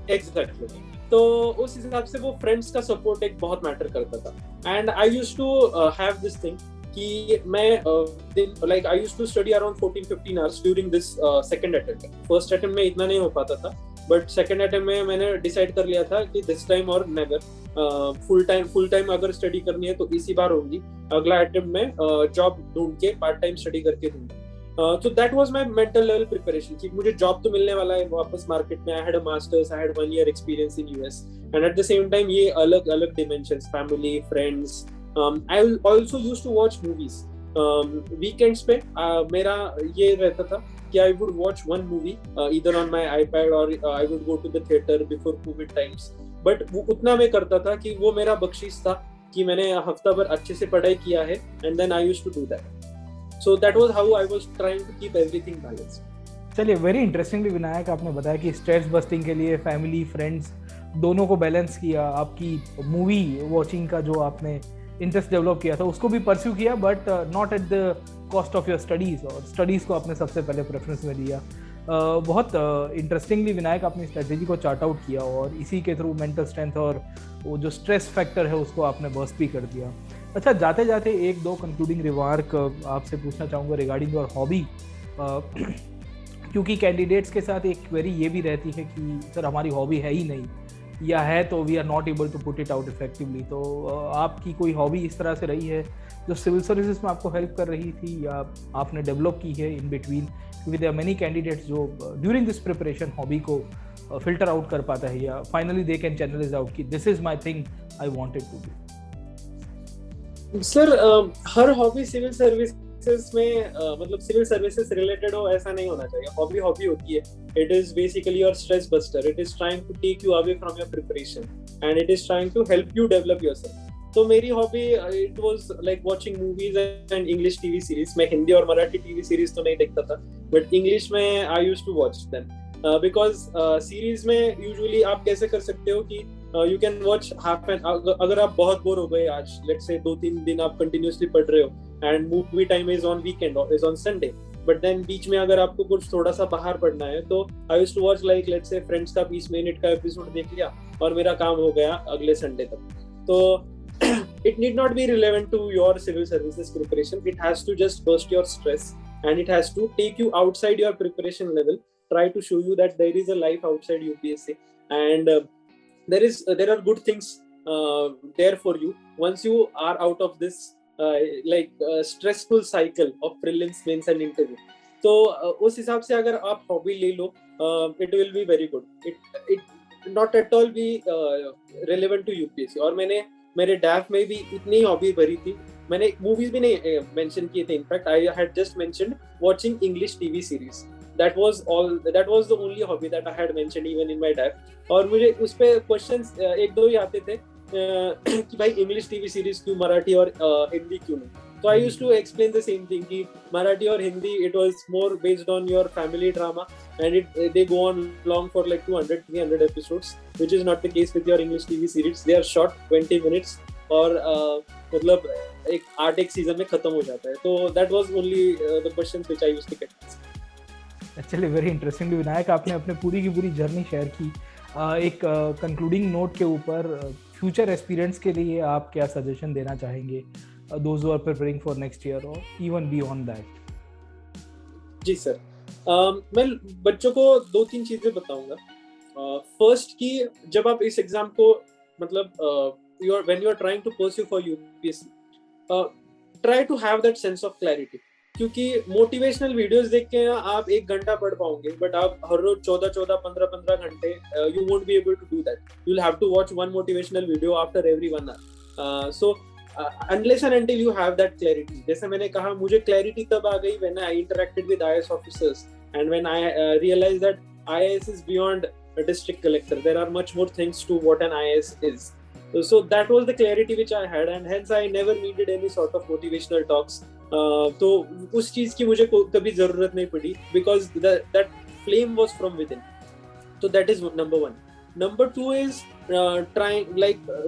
Exactly. तो उस हिसाब से वो फ्रेंड्स का सपोर्ट एक बहुत मैटर करता था। And I used to have this thing कि मैं like I used to study around 14-15 hours during this second attempt. First attempt में इतना नहीं हो पाता था, बट सेकंड अटेम्प्ट में मैंने डिसाइड कर लिया था कि दिस टाइम और नेवर, फुल टाइम अगर स्टडी करनी है तो इसी बार होगी, अगला अटेम्प्ट में जॉब ढूंढ के पार्ट टाइम स्टडी करके दूंगा। So that was my mental level preparation कि मुझे जॉब तो मिलने वाला है वापस मार्केट में। I had a masters, I had 1 year experience in US, and at the same time ये अलग अलग dimensions, family, friends. I also used to watch movies. Weekends पे मेरा ये रहता था कि I would watch one movie either on my iPad or I would go to the theater before COVID times. But वो उतना मैं करता था कि वो मेरा बख्शीश था कि मैंने हफ्ता भर अच्छे से पढ़ाई किया है, and then I used to do that. So that was how I was trying to keep everything balanced. चलिए, वेरी इंटरेस्टिंगली विनायक आपने बताया कि स्ट्रेस बस्टिंग के लिए फैमिली फ्रेंड्स दोनों को बैलेंस किया। आपकी मूवी वॉचिंग का जो आपने इंटरेस्ट डेवलप किया था उसको भी परस्यू किया, but not at the cost of your studies, और स्टडीज़ को आपने सबसे पहले प्रेफरेंस में दिया। बहुत इंटरेस्टिंगली विनायक आपने स्ट्रेटेजी को चार्ट आउट किया और इसी के थ्रू मेंटल स्ट्रेंथ और वो जो स्ट्रेस फैक्टर है उसको आपने बर्स्ट भी कर दिया। अच्छा, जाते जाते एक दो कंक्लूडिंग रिमार्क आपसे पूछना चाहूँगा रिगार्डिंग योर हॉबी, क्योंकि कैंडिडेट्स के साथ एक क्वेरी ये भी रहती है कि सर हमारी हॉबी है ही नहीं, या है तो we are not able to put it out effectively. तो आपकी कोई हॉबी इस तरह से रही है जो सिविल सर्विसेज में आपको हेल्प कर रही थी या आपने डेवलप की है इन बिटवीन, क्योंकि देयर आर मेनी कैंडिडेट्स जो ड्यूरिंग दिस प्रिपरेशन हॉबी को फिल्टर आउट कर पाता है या finally they can channelize out कि this is my thing I wanted to do. Sir हर हॉबी सिविल सर्विसेज में मतलब सिविल सर्विसेज रिलेटेड हो ऐसा नहीं होना चाहिए। हॉबी हॉबी होती है, it is basically your stress buster, it is trying to take you away from your preparation and it is trying to help you develop yourself. तो मेरी hobby it was like watching movies and English TV series. मैं हिंदी और Marathi TV series तो नहीं देखता था, but English में I used to watch them because series में यूजुअली आप कैसे कर सकते हो कि you can watch half an, अगर आप बहुत बोर हो गए आज, लेट्स से 2-3 दिन आप कंटिन्यूअसली पढ़ रहे हो and movie time is on weekend और is on Sunday, but then बीच में अगर आपको कुछ थोड़ा सा बाहर पढ़ना है तो I used to watch like let's say Friends का 20 मिनट का एपिसोड देख लिया और मेरा काम हो गया अगले संडे तक। तो it need not be relevant to your civil services preparation, it has to just burst your stress and it has to take you outside your preparation level, try to show you that there is a life outside UPSC and there are good things there for you once you are out of this stressful cycle of prelims, mains and interview. तो उस हिसाब से अगर आप hobby ले लो, it will be very good, it not at all be relevant to UPSC। और मैंने मेरे डैफ में भी इतनी हॉबी भरी थी, मैंने मूवीज भी नहीं मेंशन किए थे, in fact I had just mentioned watching English TV series, that was the only hobby that I had mentioned even in my DAF। और मुझे उस पे क्वेश्चंस एक दो ही आते थे कि भाई इंग्लिश टीवी सीरीज क्यों, मराठी और हिंदी क्यों नहीं। तो I used to explain the same thing कि मराठी और Hindi it was more based on your family drama and they go on long for like 200-300 episodes, which is not the case with your English TV series। they are short 20 minutes और मतलब एक 8 season में खत्म हो जाता है। तो that was only the questions which I used to get। Actually very interesting Vinayak, आपने अपने पूरी की पूरी जर्नी शेयर की। एक कंक्लूडिंग नोट के ऊपर फ्यूचर एस्पिरेंट्स के लिए आप क्या सजेशन देना चाहेंगे, those who are preparing for next year और इवन बियॉन्ड दैट? जी सर, मैं बच्चों को 2-3 चीजें बताऊंगा। फर्स्ट कि जब आप इस एग्जाम को मतलब when you are trying to pursue for UPSC, try to have that sense of clarity. क्योंकि मोटिवेशनल वीडियोस देख के आप 1 घंटा पढ़ पाओगे, बट आप हर रोज 14-14, 15-15 घंटे you won't be able to do that. You will have to watch one motivational video after every 1 hour। So unless and until you have that clarity, जैसे मैंने कहा, मुझे clarity तब आ गई when I interacted with IAS officers and when I realized that IAS is beyond a district collector. There are much more things to what an IAS is. So that was the clarity which I had, and hence I never needed any sort of motivational talks. तो उस चीज की मुझे कभी जरूरत नहीं पड़ी, because that flame was from within. So that is number 1. Number 2 is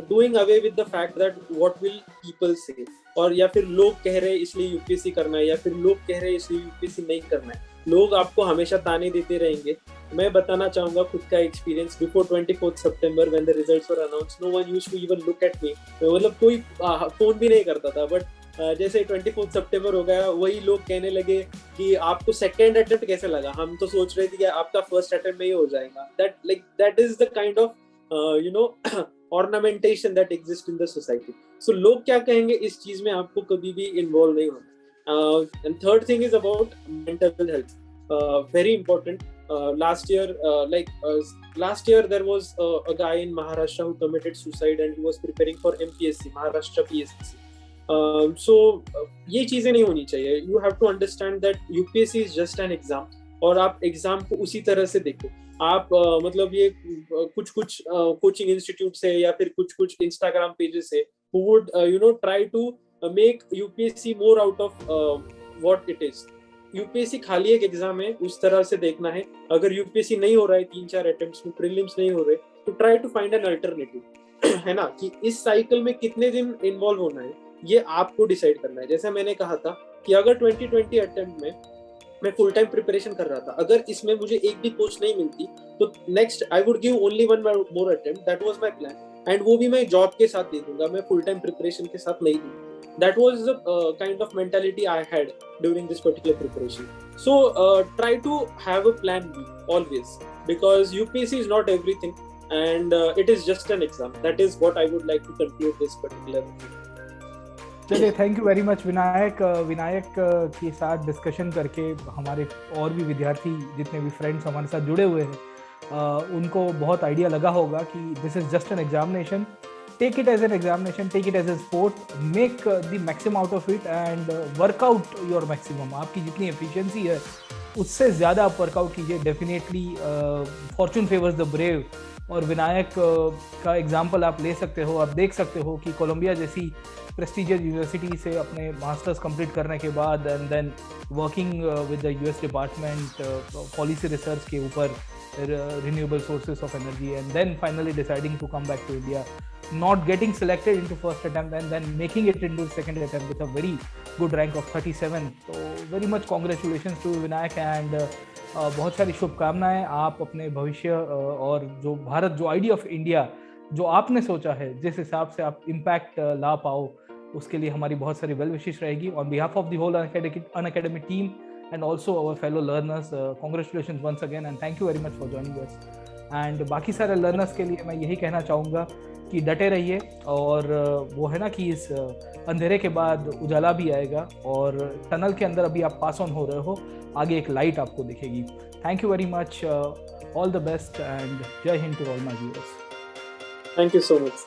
doing away with the fact that what will people say, और या फिर लोग कह रहे इसलिए यूपीएससी करना है, या फिर लोग कह रहे इसलिए यूपीएससी नहीं करना है। लोग आपको हमेशा ताने देते रहेंगे। मैं बताना चाहूंगा खुद का experience. Before 24th September when the results were announced, no one used to even look at me. मतलब कोई फोन भी नहीं करता था, बट जैसे 24th September हो गया, वही लोग कहने लगे कि आपको सेकेंड अटेम्प्ट कैसे लगा। हम तो सोच रहे थे कि आपका फर्स्ट अटेम्प्ट में ही हो जाएगा। that is the kind of ornamentation that exists in the society. So लोग क्या कहेंगे इस चीज में आपको कभी भी इन्वॉल्व नहीं होना। And third thing is about mental health. Very important. Last year there was a guy in Maharashtra who committed suicide, and he was preparing for MPSC, Maharashtra PSC. So ये चीजें नहीं होनी चाहिए। You have to understand that UPSC is just an exam, और आप exam को उसी तरह से देखो। आप मतलब ये कुछ कोचिंग इंस्टीट्यूट से या फिर कुछ इंस्टाग्राम पेजेस से who would try to make UPSC more out of what it is. UPSC खाली एक एग्जाम है, उस तरह से देखना है। अगर यूपीएससी नहीं हो रहा है 3-4 अटेम्प्ट्स में, प्रीलिम्स नहीं हो रहे, तो try to find an alternative. है ना, कि इस साइकिल में कितने दिन इन्वॉल्व होना है, ये आपको डिसाइड करना है। जैसे मैंने कहा था कि अगर 2020 अटेम्प्ट में मैं फुल टाइम प्रिपरेशन कर रहा था, अगर इसमें मुझे एक भी पोस्ट नहीं मिलती, तो next I would give only 1 more attempt. That was my plan, and वो भी मैं जॉब के साथ दे दूंगा, मैं फुल टाइम प्रिपरेशन के साथ नहीं दूंगा। That was the kind of mentality I had during this particular preparation. So try to have a plan B always, because UPSC is not everything, and it is just an exam. That is what I would like to conclude this particular video. चलिए, thank you very much Vinayak. Vinayak के साथ discussion करके हमारे और भी विद्यार्थी, जितने भी फ्रेंड्स हमारे साथ जुड़े हुए हैं, उनको बहुत आइडिया लगा होगा कि this is just an examination. Take it as an examination, take it as a sport, make the maximum out of it and work out your maximum. आपकी जितनी efficiency है उससे ज़्यादा आप वर्कआउट कीजिए। Definitely Fortune favours the brave. और विनायक का example आप ले सकते हो। आप देख सकते हो कि कोलंबिया जैसी प्रेस्टिजियस यूनिवर्सिटी से अपने मास्टर्स कंप्लीट करने के बाद and then working with the US department policy research के ऊपर renewable sources of energy, and then finally deciding to come back to India, not getting selected into first attempt and then making it into second attempt with a very good rank of 37. So very much congratulations to Vinayak, and बहुत सारी शुभकामनाएं। आप अपने भविष्य और जो भारत, जो idea of India जो आपने सोचा है, जिस हिसाब से आप इम्पैक्ट ला पाओ, उसके लिए हमारी बहुत सारी वेल विशेस रहेगी। On behalf of the whole Unacademy team and also our fellow learners, congratulations once again and thank you very much for joining us. And बाकी सारे learners के लिए मैं यही कहना चाहूँगा कि डटे रहिए, और वो है ना कि इस अंधेरे के बाद उजाला भी आएगा, और टनल के अंदर अभी आप पास ऑन हो रहे हो, आगे एक लाइट आपको दिखेगी। Thank you very much, all the best, and जय हिंद to all my viewers. Thank you so much.